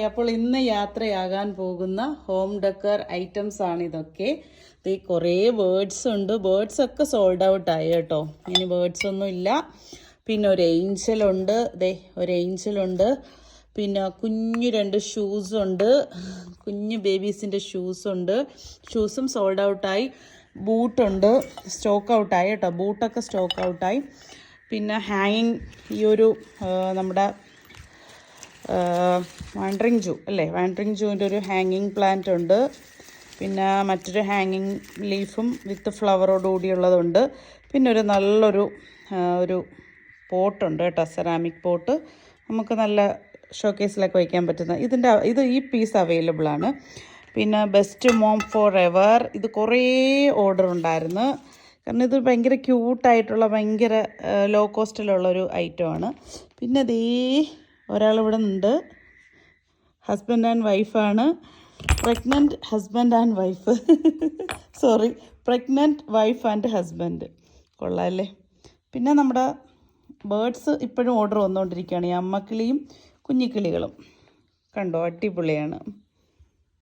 അപ്പോൾ ഇന്ന് യാത്രയാകാൻ പോകുന്ന ഹോം ഡെക്കർ ഐറ്റംസ് ആണ് ഇതൊക്കെ. ഈ കുറേ ബേർഡ്സ് ഉണ്ട്. ബേർഡ്സ് ഒക്കെ സോൾഡ് ഔട്ട് ആയി കേട്ടോ. ഇനി ബേർഡ്സ് ഒന്നും ഇല്ല. പിന്നെ ഒരു ഏഞ്ചലുണ്ട്. ഒരു ഏഞ്ചലുണ്ട്. പിന്നെ കുഞ്ഞു 2 ഷൂസ് ഉണ്ട്. കുഞ്ഞു ബേബീസിൻ്റെ ഷൂസ് ഉണ്ട്. ഷൂസും സോൾഡ് ഔട്ടായി. ബൂട്ടുണ്ട്, സ്റ്റോക്ക് ഔട്ടായി കേട്ടോ. ബൂട്ടൊക്കെ സ്റ്റോക്ക് ഔട്ടായി. പിന്നെ ഹാങ്ങിങ് ഈ ഒരു നമ്മുടെ വാൻഡറിങ് ജൂ അല്ലേ, വാൻഡറിങ് ജൂവിൻ്റെ ഒരു ഹാങ്ങിങ് പ്ലാന്റ് ഉണ്ട്. പിന്നെ മറ്റൊരു ഹാങ്ങിങ് ലീഫും വിത്ത് ഫ്ലവറോട് കൂടിയുള്ളതുണ്ട്. പിന്നെ ഒരു നല്ലൊരു ഒരു പോട്ടുണ്ട് കേട്ടോ, സെറാമിക് പോട്ട്. നമുക്ക് നല്ല ഷോക്കേസിലൊക്കെ വയ്ക്കാൻ പറ്റുന്ന ഈ പീസ് അവൈലബിൾ ആണ്. പിന്നെ ബെസ്റ്റ് മോം ഫോർ എവർ, ഇത് കുറേ ഓർഡർ ഉണ്ടായിരുന്നു. കാരണം ഇത് ഭയങ്കര ക്യൂട്ടായിട്ടുള്ള ഭയങ്കര ലോ കോസ്റ്റിലുള്ളൊരു ഐറ്റമാണ്. പിന്നെ ഒരാളിവിടെ ഉണ്ട്. ഹസ്ബൻഡ് ആൻഡ് വൈഫാണ്. Pregnant husband and wife pregnant wife and husband. കൊള്ളാമല്ലേ. പിന്നെ നമ്മുടെ ബേർഡ്സ് ഇപ്പോഴും ഓർഡർ വന്നുകൊണ്ടിരിക്കുകയാണ്. ഈ അമ്മക്കിളിയും കുഞ്ഞിക്കിളികളും കണ്ടോ, അടിപൊളിയാണ്.